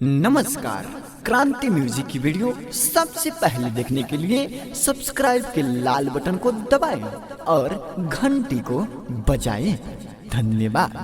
नमस्कार। क्रांति म्यूजिक की वीडियो सबसे पहले देखने के लिए सब्सक्राइब के लाल बटन को दबाएं और घंटी को बजाएं। धन्यवाद।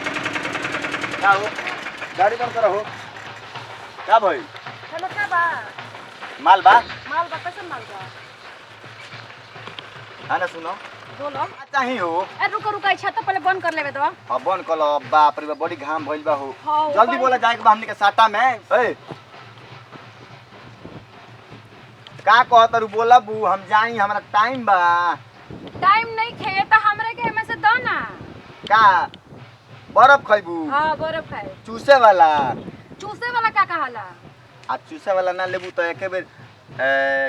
क्या हो गाड़ी बंद करो हो क्या भाई हेलो क्या बा माल बा कैसे माल बा है ना सुनो बोलो चाहिए हो ए रुको रुको छत तो पहले बंद कर लेबे दो हाँ बंद करो बाप रे बड़ी घाम भइल बा हो हाँ, जल्दी बोला जाए के बा हमनी के साटा में ए का कहत रू बोला बू हम जाई हमरा टाइम बा टाइम नहीं खे तो हमरे के में से दो ना का बर्फ खइबू हां बर्फ है चूसे वाला चूसे वाला का कहाला आ चूसे वाला ना लेबू तो एके बेर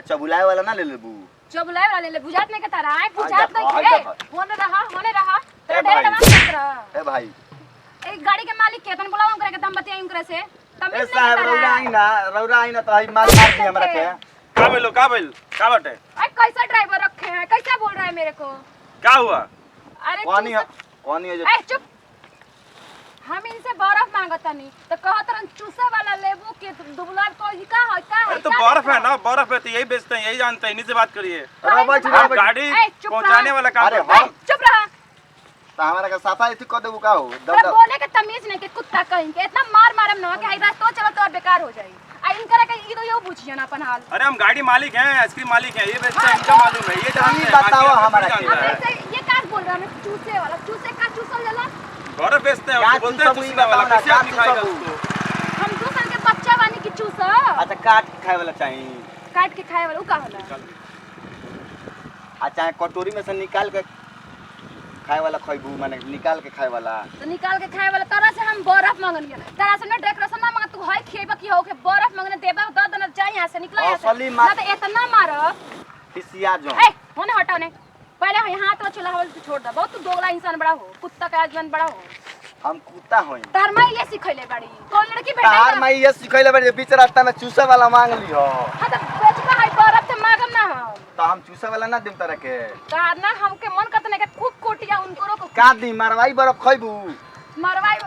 चबुलाए वाला ना ले लेबू चबुलाए वाला ले बुझात नहीं के तारा है बुझात आ जा, नहीं खे होने रहा तेरा ए ढेर भाई। डांस कर रहा ए भाई एक गाड़ी के मालिक के तन बुलाऊं करे के दम बतियाऊं करे से तब ए साहब रौरा आई ना तो हई माल मार दी हमरा के का भइल का बाटे ए कैसा ड्राइवर रखे हैं कैसा बोल रहा है मेरे को का हुआ अरे कौन है जो ए चुप हम इनसे बर्फ मांगता नहीं तो कहत रहन चूसे वाला लेबू के दुबला को का है अरे तो बर्फ है ना बर्फ है तो यही बेचते हैं यही जानते हैं इन्हीं से बात करिए बैठ आप गाड़ी ए, चुप पहुंचाने रहा। वाला काम अरे करते हैं। चुप रहा तो हमारा का सफाई ठीक कर देबू का हो तोरा बोले के तमीज नहीं के कुत्ता कहीं के इतना मार मारम न कि हाइदा तो चलो तो बेकार हो जाई आ इनकरा के ई तो यो पूछिए ना अपन हाल अरे हम गाड़ी मालिक हैं आइसक्रीम मालिक हैं ये बेचते हैं इनका मालूम है ये जानते हैं बताओ बाकी हमारा आपको नहीं अब जानता है। ऐसे ये का बोल रहा है चूसे वाला चूसे का चूसल लेला बर्फ बेचते हैं क्या उसको बोलते हैं चूसा चूसने वाला बताओ ना, कैसे आदमी क्या खाएगा चूसा उसको हम दूसर के बच्चा वानी की चूसा अच्छा काट के खाए वाला चाहिए काट के खाए वाला उ का होला अच्छा कटोरी में से निकाल के खाए वाला खइबू माने निकाल के खाए वाला तो निकाल के खाए वाला तरह से हम बर्फ मांगनिए तरह से ना डेकोरेशन ना मांग तू है खेबा की हो के बर्फ मांगने देबा द दना जाए यहां से निकला यहां असली से मा- ना तो इतना मारो फिसिया जो ए होने हटाओ ने पहले यहाँ तो चूल्हा वाले तू छोड़ दे बहुत तू दोगला इंसान बड़ा हो कुत्ता का आजमन बड़ा हो हम कुत्ता होई तार माई ये सिखैले बाड़ी कौन लड़की बेटा तार माई ये सिखैले बड़े बीच रास्ता में चूसे वाला मांग ली हो हां तो बेचका है बर्फ से मांगम ना हम तो हम चूसे वाला ना देम तरह के तार ना हमके मन करत नहीं के खूब कोटिया उनको को का दी मारवाई बर्फ खइबू मरवाई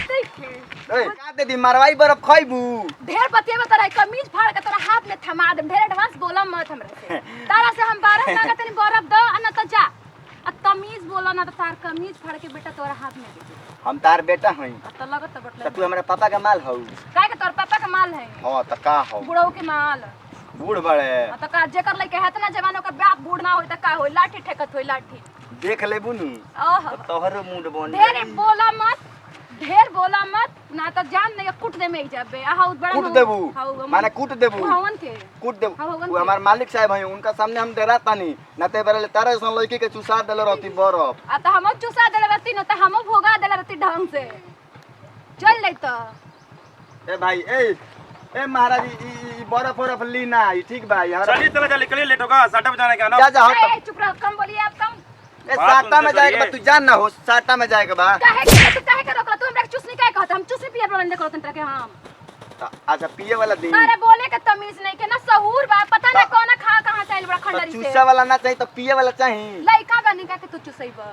देखे ए का दे दी मारवाई बर्फ खइबू ढेर बतिया में तरह कमीज फाड़ के तोरा हाथ में थमा दे ढेर एडवांस बोला मत हमरे से तारा से हम 12 मांगत नहीं बर्फ दो आ ना तो जा आ तमीज बोला ना तो तार कमीज फाड़ के बेटा तोरा हाथ में दे हम तार बेटा हई तो लगत तो तो बटले तू हमारे पापा का माल हऊ काहे के तोर पापा का माल है हां त का हो बुढ़ऊ के माल बूढ़ बड़े आ तो का जेकर लइके है ना जवान ओकर बाप बूढ़ ना होई त का होई लाठी ठेकत होई लाठी देख लेबू नी ओह तो तोहरो मुंड बन ढेर बोला मत ना तो जान नहीं कुट दे में जाबे आ हाउ बड़ा कूट देबू माने कूट देबू हवन के कूट देबू हाँ, भगवान वो हमार मालिक साहब हैं उनका सामने हम डरा तानी ना ते बेरे तारा सन लड़की के चुसा देले रहती बर्फ आ तो हम चूसा देले रहती न तो हम भोगा देले रहती ढंग से चल ले तो ए भाई ए महाराज ई बर्फ बर्फ लीना ई ठीक बा यार चलिए चला चलिए कल लेट होगा साटा बजाने का ना जा जा ए चुप रह कम बोलिए आप कम ए साटा में जाए के बा तू जान ना हो साटा में जाए के बा काहे के तू काहे के रोकला तू हमरा के चूसनी काहे कहत हम चूसनी पिए बरन देखो तंत्र के हम अच्छा पिए वाला दी अरे बोले के तमीज नहीं के ना सहूर बा पता ना कौन खा कहां से आइल बड़ा तो खंडरी से चूसा वाला ना चाहिए तो पिए वाला चाहिए लइका बनी का के तू चूसैबा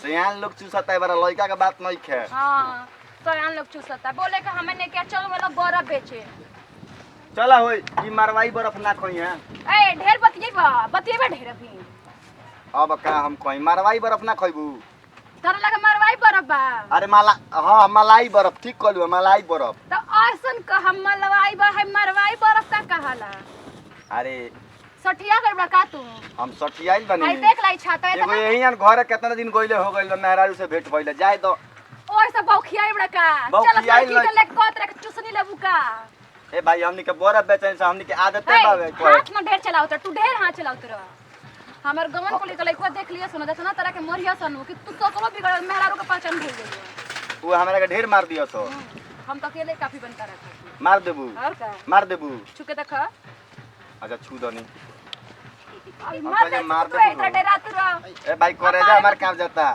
सियान लोग चूसता है बड़ा लड़का का बात नहीं है हां तो यान लोग चूसता बोले के हमें ने क्या चल वाला बर्फ बेचे चला होई ई मारवाई बर्फ ना खोई है ए ढेर बतिएबा ढेर अभी अब का हम खोई मारवाई बर्फ ना खोइबू तोरा लगे मरवाई बर्फ बा अरे माला हाँ मलाई बर्फ ठीक कहलू मलाई बर्फ तो ऐसन का हम मलवाई बा है मरवाई बर्फ का कहाला अरे सठिया कर बड़ा का तू हम सठियाइल बनी आई देख लाई छाता है एगो यही अन घरे कितना दिन गइले हो गइल मेहरारू से भेंट भइले जाए तो और सब बौखियाई बड़ा का चल बौखियाई लड़की के लग- लेके कहत रहे चुसनी लेबू का ए भाई हमनी के बर्फ बेचन से हमनी के आदत है बावे हाथ में ढेर चलाओ तू ढेर हाथ चलाओ तेरा हमर गमन को लेके लइकवा देख लियो सुनो जतना तरह के मोरिया सनु कि तू तो बिगड़ मेहरारू के पहचान भूल गई वो हमरा के ढेर मार दियो तो हम तो अकेले काफी बनता रखा मार देबू और का मार देबू छुके देख अच्छा छू दो नहीं मार दे मार तू दे इतना डरा तू रह ए भाई करे जा हमार काम जाता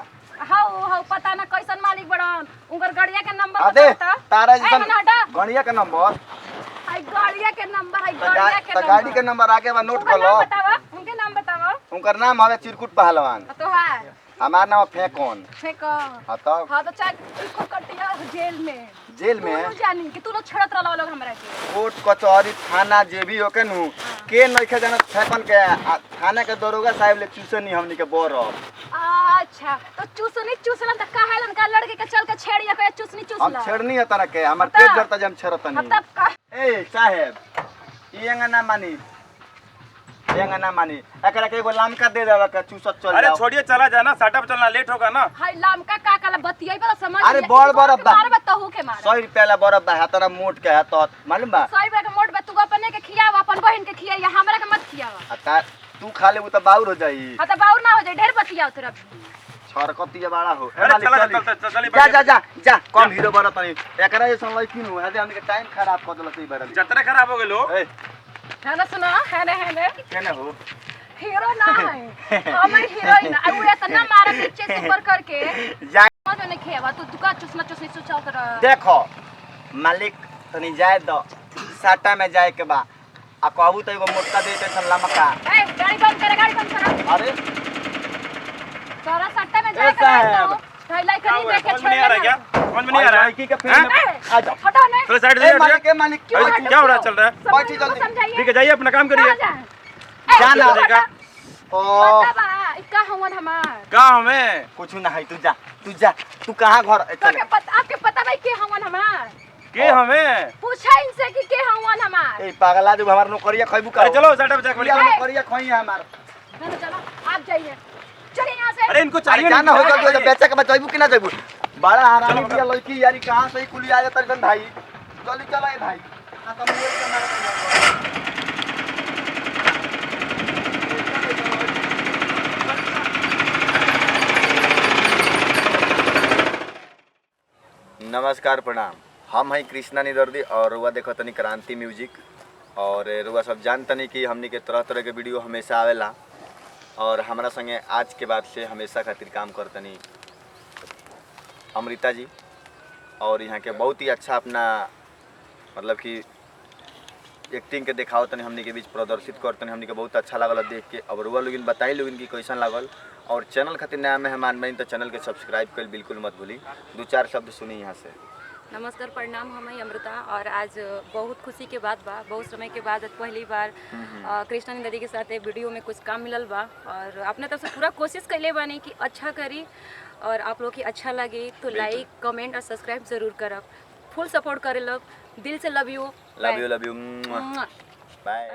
हाउ हाउ पता ना कैसन मालिक बड़न उनकर गाड़िया के नंबर अबे बता तारा ए, जैसन मने हटा। गणिया का नंबर हाय गाड़िया के नंबर हाय तो गाड़िया के नंबर गाड़ी के नंबर आगे बा नोट कर लो उनके नाम बतावा उनकर नाम हवे चिरकुट पहलवान तो है हमार नाम फेंकोन फेंको हाँ तब हाँ तो चल इसको कटिया जेल में जेल तू में जानी कि तू लोग छड़त रहला लोग हमरा के कोर्ट कचहरी थाना जे भी होके नु के नइखे जाना फेंकन के थाना के दरोगा साहब ले चूसनी हमनी के बोरब अच्छा तो चूसना त काहेलन का लड़के के चल के छेड़िया के चूसनी हम चूसला छेड़नी है तरह के हमर बता। पेट जरता जम छेड़तनी तब का ए साहेब येंगा ना मानी येंगा ना मानी एकरा के एगो लामका दे देबा के चूसत चल अरे जाओ छोड़िए चला जाना सेटअप चलना लेट होगा ना हाय लामका का काला बतियाई पर समझ अरे बड़ बड़ बा। मार बताहू के मार 100 रुपया ला बरफ बा तोरा मोट के है तो मालूम बा 100 रुपया के मोट बा तू अपने के खियावा अपन बहन के खियाइया हमरा के मत खियावा आता तू खा लेबू त बाउर हो जाई हां त बाउर ना हो जाए ढेर बतियाओ तोरा छरकती जे बड़ा हो अरे मालिक चला चली। चली जा जा जा जा कम हीरो बड़ा तनी एकरा जैसन लड़की नु है हमनी के टाइम खराब कर देलक ई बार जतरे खराब हो गेलो ए है ना सुना है ना केने हो हीरो ना है हमर हीरोइन आ उहे त ना मारा पीछे सुपर करके जा मत ने खियावा तू दुका चूसना चूसनी सोचाओ तोरा देखो मालिक तनी जाए दो साटा में जाए के बा आ कहबू त एगो मोटका दे टेंशन लमका ए गाड़ी बंद कर अरे तोरा सट्टा में ए जा साहब। कर थैला क्या खरीद हुआ? दे के समझ में नहीं आ रहा क्या समझ में नहीं आ रहा है लड़की के हैं? पेट में आ जाओ हटा ने थोड़ा साइड ए से मालिक मालिक क्यों अरे हटा क्या हो रहा है क्यों? चल रहा है सब बैठी लोगों को जल्दी। समझाइए ठीक है जाइए अपना काम करिए जा जाना। जाएगा ओ बता बा इका हवन हमार कहाँ हमें कुछ ना है तू जा तू कहां घर तो चल के पता आपके पता भाई के हवन हमार के हमें पूछा इनसे कि के हवन हमार ए पागला जो हमार नौकरिया खइबू का अरे चलो सेटअप जाके बढ़िया बढ़िया नौकरिया खई है हमार चलो चलो आप जाइए चलिए यहाँ से अरे इनको अरे चाहिए जाना नहीं, हो चाहिए। तो बेचा के बचाइबू कि ना जाइबू बड़ा हरामी दिया लड़की यारी कहां से ही कुली आ जाता एकदम भाई जल्दी चला ए भाई आ तो मोबाइल के मारे नमस्कार प्रणाम हम हैं कृष्णा निदर्दी और रुआ देखो तनी क्रांति म्यूजिक और रुआ सब जान तनी कि हमनी के तरह तरह के वीडियो हमेशा आवेला और हमारा संगे आज के बाद से हमेशा खातिर काम करतनी अमृता जी और यहाँ के बहुत ही अच्छा अपना मतलब कि एक्टिंग के दिखाओ तनी हमनी के बीच प्रदर्शित करतनी हमनी के बहुत अच्छा लागल देख के। अब रुआ लोगिन बताई लोगिन कि कैसन लागल और चैनल खातिर नया मेहमान बनी तो चैनल के सब्सक्राइब कर बिल्कुल मत भूली। 2-4 शब्द सुनी यहाँ से। नमस्कार प्रणाम हम अमृता और आज बहुत खुशी के बात बा बहुत समय के बाद पहली बार कृष्णा नदी के साथ वीडियो में कुछ काम मिलल बा और अपने तरफ से पूरा कोशिश कैले बानी कि अच्छा करी और आप लोग की अच्छा लगे तो लाइक कमेंट और सब्सक्राइब जरूर करब फुल सपोर्ट करे लोग दिल से love you love you by.